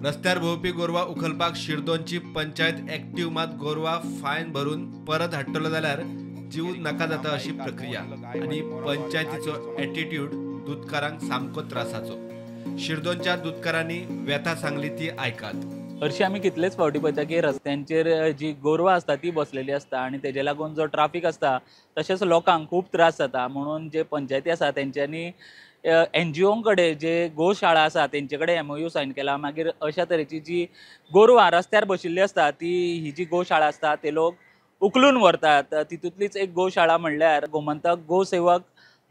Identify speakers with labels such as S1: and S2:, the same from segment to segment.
S1: रस्त्यार भोवपी गोरवां उखलपाक शिरदोनची पंचायत एक्टिव्ह मात गोरवां फायन भरून परत हाडटलो जाल्यार जीव नाका जाता अशी प्रक्रिया आणि पंचायतीचो एटिट्यूड दूधकारांक सामको त्रासाचो। शिरदोनच्या दूधकारांनी व्यथा सांगली ती आयकात।
S2: हरशी आमी कितलेच फावटी पळयता की रस्त्यांचेर जी गोरवां आसता ती बसलेली आसता आणि तेजे लागून जो ट्राफिक आसता तशेंच लोकांक खूब त्रास जाता। म्हणून जे पंचायती आसा तेंच्यांनी NGO कडेन जे गोशाळा आसा तेंचे कडेन MOU सायन केला। मागीर अशा तरेची जी गोरवां रस्त्यार बशिल्ली आसता ती ही जी गोशाळा आसता ते लोक उखलून व्हरतात। तितूंतलीच एक गोशाळा म्हणल्यार गोमंतक गोसेवक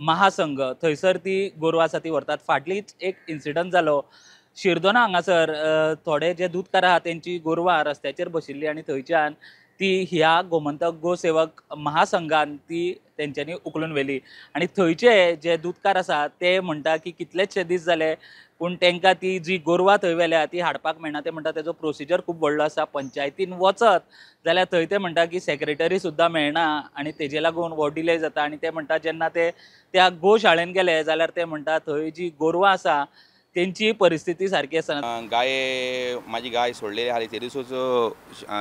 S2: महासंघ, थंयसर ती गोरवां आसा ती व्हरतात। फाटलीच एक इन्सिडंट जालो शिरदोना हांगासर, थोडे जे दूधकार आहा तेंची गोरवां रस्त्याचेर बशिल्ली आणि थंयच्यान ती ह्या गोमंतक गोसेवक महासंघान ती तेंच्यांनी उखलून व्हेली आणि थंयचे जे दूधकार आसा ते म्हणटा की कितलेशे दीस जाले पूण तांकां ती जी गोरवां थंय व्हेल्या ती हाडपाक मेळना। ते म्हणटा तेजो प्रोसिजर खूब व्हडलो आसा। पंचायतीन वचत जाल्यार थंय ते म्हणटा की सेक्रेटरी सुद्दां मेळना आणि तेजे लागून हो डिले जाता। आणि ते म्हणटा जेन्ना ते त्या गोशाळेन गेले जाल्यार ते म्हणटा थंय जी गोरवां आसा तेंची परिस्थिती सारकी आसना।
S3: गाय माझी गाय सोडलेली आली ते दिसूच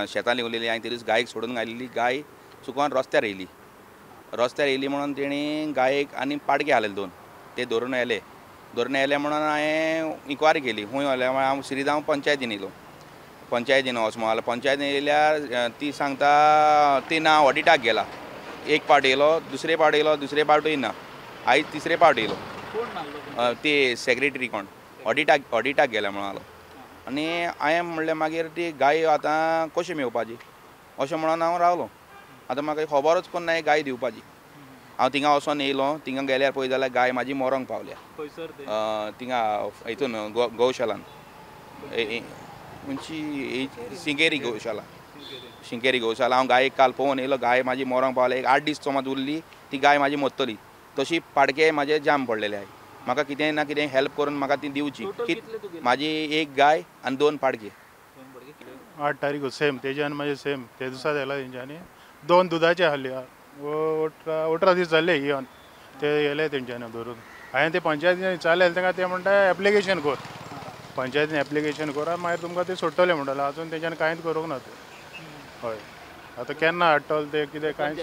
S3: शेतान लिवलेली आणि ते दीस गायक सोडून घालिल्ली गाय चुकून रस्त्यार येयली म्हणून तेणी गायेक आनी पाडके हाडले दोन, ते धरून येले म्हणून हांवें इन्क्वायरी केली। खूंय व्हरलें हांव श्रीगांव पंचायतीन येयलो, पंचायतीन वच म्हणून पंचायतीन येयल्यार ती सांगता ती ना ऑडिटाक गेला। एक पावट येयलो, दुसरे पावट येयना, आयज तिसरे पावट येयलो। ती सेक्रेटरी कोण ऑडिटाक गेल्या म्हणून आलो आनी हांवें म्हणलें मागीर ती गाय आतां कशी मेवपाची अशें म्हणून हांव रावलो। आतां म्हाका खबरच कोण ना गाय दिवपाची। हांव थिंगा वचोन येयलो, थिंगा गेल्यार पळय जाल्यार गाय म्हाजी मरोंक पावल्या थिंगा हितून गौशालान खंयची शिंकेरी गौशाला। हांव गायेक काल पळोवन येयलो, गाय म्हाजी मरोंक पावल्या। एक 8 दीस समज उरली ती गाय म्हाजी मरतली। तशी पाडके म्हाजे जाम पडलेले आहाय। म्हाका कितें ना कितें हेल्प करून म्हाका ती दिवची। म्हाजी एक गाय आनी 2 पाडके।
S4: 8 तारीख सेम तेज्यान म्हाजे सेम ते दिसा येयला तेंच्यांनी 2 दुधाचे हाडले। 18 दीस जाले येवन ते येयले तेंच्यांनी धरून। हांवें ते पंचायतीन विचारलें तांकां, ते म्हणटा एप्लिकेशन कर, पंचायतीन एप्लिकेशन कर मागीर तुमकां ते सोडटले म्हणटाले। आजून तेंच्यांनी कांयच करूंक ना ते। हय आतां केन्ना हाडटले ते कितें कांय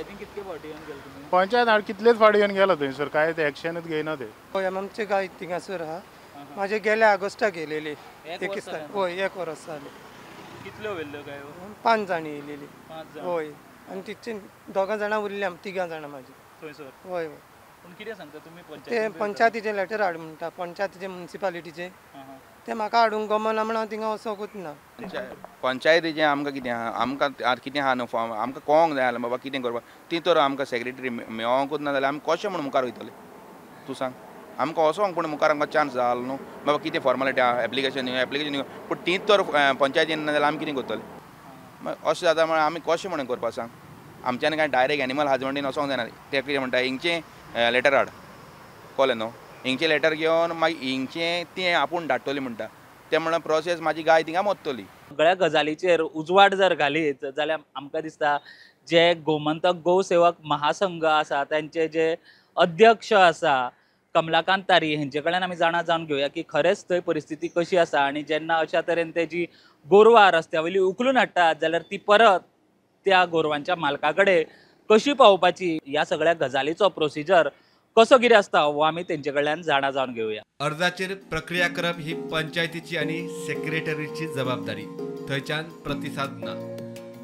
S4: पंचायत हांव कितलेच फावटी येवन गेलो थंयसर, कांय ते एक्शनूच घेयना ते।
S5: हय आमचे गाय थिंगासर आहा, म्हाजे गेल्या ऑगस्टाक येयलेली। हय 1 वर्स जालें।
S2: कितल्यो व्हेल्ल्यो गायो?
S5: 5 जाणी येयलेली। हय आनी तितून 2 जाणां उरली, 3 जाणां म्हाजी
S2: थंयसर।
S5: हय
S2: पूण कितें सांगता तुमी
S5: ते पंचायतीचे लेटर हाड म्हणटा, पंचायतीचे म्युनिसिपालिटीचे ते म्हाका हाडूंक गमना म्हणून हांव थिंगा वचोंकूच ना।
S3: पंचायतीचें आमकां कितें आहा, आमकां कितें आहा न्हू फॉर्म आमकां कळोंक जाय बाबा कितें करपाक। ती तर आमकां सेक्रेटरी मेळोंकूच ना जाल्यार आमी कशें म्हूण मुखार वयतले तूं सांग। आमकां वचोंक पूण मुखार आमकां चान्स जालो न्हू बाबा कितें फॉर्मेलिटी आहा, एप्लिकेशन पूण तीच तर पंचायतीन ना जाल्यार आमी कितें करतले। अशें जाता म्हळ्यार आमी कशें म्हणून करपाक सांग। आमच्यानी कांय डायरेक्ट एनिमल हजबंड्रीन वचोंक जायना। ते कितें म्हणटा हिंगचें लेटर हाड, कळ्ळें न्हू, हिंगचें लेटर घेवन मागीर हिंगचें तें आपूण धाडटली म्हणटा। ते म्हणून प्रोसेस म्हाजी गाय थिंगा मरतली।
S2: सगळ्या गजालीचेर उजवाड जर घालीत जाल्यार आमकां दिसता जे गोमंतक गोसेवक महासंघ आसा त्यांचे जे अध्यक्ष आसा कमलाकांत तारी हेंचे कडल्यान आमी जाणा जावन घेवया की खरेंच थंय परिस्थिती कशी आसा। आणि जेन्ना अशा तरेन ते जी गोरवां रस्त्यावयली उखलून हाडटात जाल्यार ती परत त्या गोरवांच्या मालका कडेन कशी पावोवपाची, ह्या सगळ्या गजालीचो प्रोसिजर कसो कितें आसता हो आमी तेंचे कडल्यान जाणा जावन घेवया।
S1: अर्जाचेर प्रक्रिया करप ही पंचायतीची आणि सेक्रेटरीची जबाबदारी, थंयच्यान प्रतिसाद ना।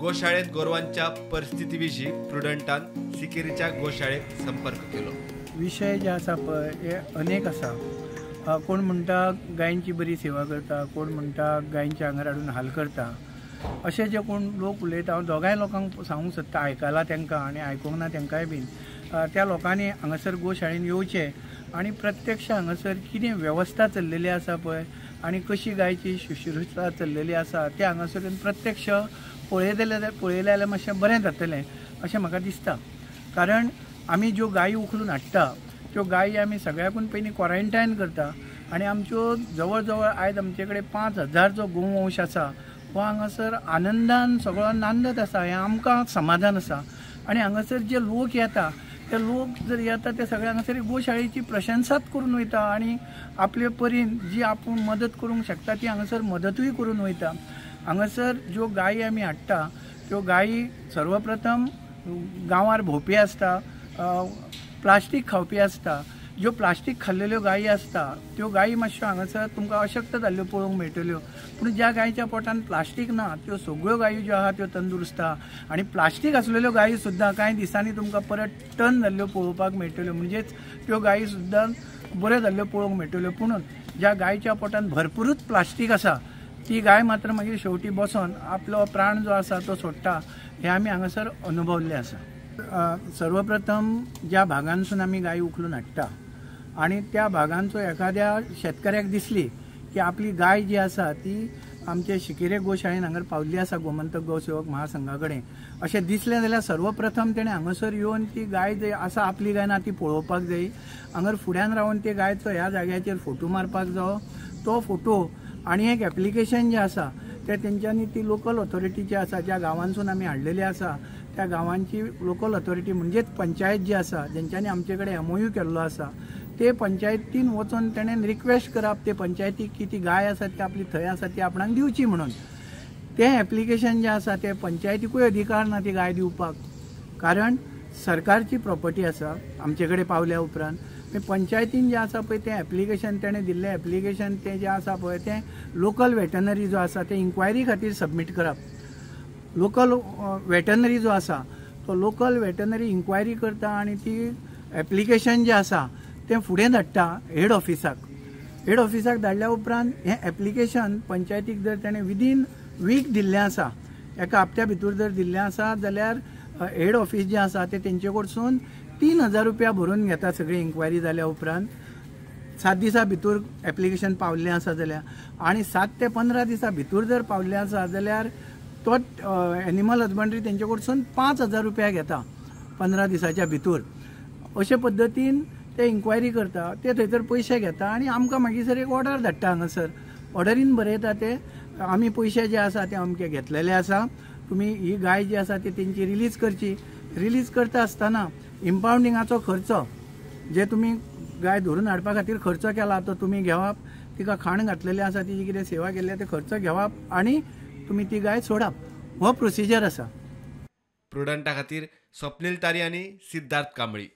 S1: गोशाळेत गोरवांच्या परिस्थिती विशीं प्रुडंटान सिकेरीच्या गोशाळेक संपर्क केलो।
S6: विशय जे आसा पळय हे अनेक आसा। कोण म्हणटा गायंची बरी सेवा करता, कोण म्हणटा गायंच्या आंगार हाडून हाल करता, अशें जे कोण लोक उलयता हांव दोगांय लोकांक सांगूंक सोदता, आयकलां तांकां आनी आयकूंक ना तांकांय बीन। त्या लोकांनी हांगासर गोशाळेन येवचें आनी प्रत्यक्ष हांगासर कितें वेवस्था चल्लेली आसा पळय आनी कशी गायची शुश्रूषा चल्लेली आसा ते हांगासर प्रत्यक्ष पळयले जाल्यार मातशें बरें जातलें अशें म्हाका दिसता। कारण आमी ज्यो गायी उखलून हाडटा त्यो गायी आमी सगळ्याकून पयलीं क्वॉरंटायन करता आनी आमच्यो जवळ जवळ आयज आमचे कडेन 5000 जो गोवंश आसा हो हांगासर आनंदान सगळो नांदत आसा। हें आमकां समाधान आसा। आनी हांगासर जे लोक येता ते लोक जर येता ते सगळे हांगासर गोशाळेची प्रशंसाच करून वयता आणि आपले परीन जी आपण मदत करूंक शकता ती हांगासर मदतूय करून वयता. हांगासर ज्यो गायी आमी हाडटा त्यो गायी सर्वप्रथम गांवार भोंवपी आसता, प्लास्टीक खावपी आसता. ज्यो प्लास्टीक खाल्लेल्यो गायी आसता त्यो गायी मातश्यो हांगासर तुमकां अशक्त जाल्ल्यो पळोवंक मेळटल्यो. पूण ज्या गायीच्या पोटान प्लास्टीक ना त्यो सगळ्यो गायी ज्यो आहा त्यो तंदुरुस्त आहा आनी प्लास्टीक आसलेल्यो गायी सुद्दां कांय दिसांनी तुमकां परत टर्न जाल्ल्यो पळोवपाक मेळटल्यो. म्हणजेच त्यो गायी सुद्दां बऱ्यो जाल्ल्यो पळोवंक मेळटल्यो. पूण ज्या गायीच्या पोटान भरपूरूच प्लास्टीक आसा ती गाय मात्र मागीर शेवटी बसून आपलो प्राण जो आसा तो सोडटा हें आमी हांगासर अनुभवल्लें आसा. सर्वप्रथम ज्या भागांसून आमी गायी उखलून हाडटा आणि त्या भागांचो एखाद्या शेतकऱ्याक दिसली की आपली गाय जी आसा ती आमचे शिकेरे गोशाळेन हांगर पावल्ली आसा गोमंतक गौसेवक महासंघा कडेन अशें दिसलें जाल्यार सर्वप्रथम तेणें हांगासर येवन ती गाय जी आसा आपली गाय ना ती पळोवपाक जाय. हांगर फुड्यान रावन ते गायचो ह्या जाग्याचेर फोटो मारपाक जावो. तो फोटो आणि एक एप्लिकेशन जें आसा ते तेंच्यांनी ती लोकल ऑथॉरिटीचे आसा ज्या गांवांसून आमी हाडलेली आसा त्या गांवांची लोकल ऑथॉरिटी म्हणजेच पंचायत जी आसा जेंच्यांनी आमचे कडेन MOU केल्लो आसा ते पंचायतीन वचून तेणें रिक्वेस्ट करप ते पंचायतीक की ती गाय आसा ती आपली थंय आसा ती आपणाक दिवची म्हणून. तें एप्लिकेशन जें आसा ते पंचायतीकूय अधिकार ना ती गाय दिवपाक, कारण सरकारची प्रॉपर्टी आसा आमचे कडेन पावल्या उपरांत. पंचायतीन जें आसा पळय तें एप्लिकेशन तेणें दिल्लें एप्लिकेशन तें जें आसा पळय तें लोकल वेटनरी जो आसा ते इन्क्वायरी खातीर सबमीट करप. लोकल वेटनरी जो आसा तो लोकल वेटनरी इन्क्वायरी करता आनी ती एप्लिकेशन जें आसा तें फुडें धाडटा हेड ऑफिसाक. हेड ऑफिसाक धाडल्या उपरांत हें एप्लिकेशन पंचायतीक जर तेणें विदीन वीक दिल्लें आसा एका हप्त्या भितर जर दिल्लें आसा जाल्यार हेड ऑफिस जें आसा तें तेंचे कडसून 3000 रुपया भरून घेता सगळी इन्क्वायरी जाल्या उपरांत. 7 दिसां भितर एप्लिकेशन पावल्लें आसा जाल्यार आनी 7 ते 15 दिसां भितर जर पावल्लें आसा जाल्यार तो एनिमल हजबंड्री तेंचे कडसून 5000 रुपया घेता 15 दिसाच्या भितर. अशे पद्दतीन ते इन्क्वायरी करता ते थंयसर पयशे घेता आनी आमकां मागीर सर एक ऑर्डर धाडटा हांगासर. ऑर्डरीन बरयता ते आमी पयशे जे आसा ते अमके घेतलेले आसा, तुमी ही गाय जी आसा ती तेंची रिलीज करची. रिलीज करता आसतना इम्पाउंडिंगाचो खर्च जे तुमी गाय धरून हाडपा खातीर खर्च केला तो तुमी घेवप. तिका खाण घातलेलें आसा तिची कितें सेवा केल्ली ते खर्च घेवप आनी तुमी ती गाय सोडप. हो प्रोसिजर आसा.
S1: प्रुडंटा खातीर स्वप्नील तारी आनी सिद्धार्थ कांबळी.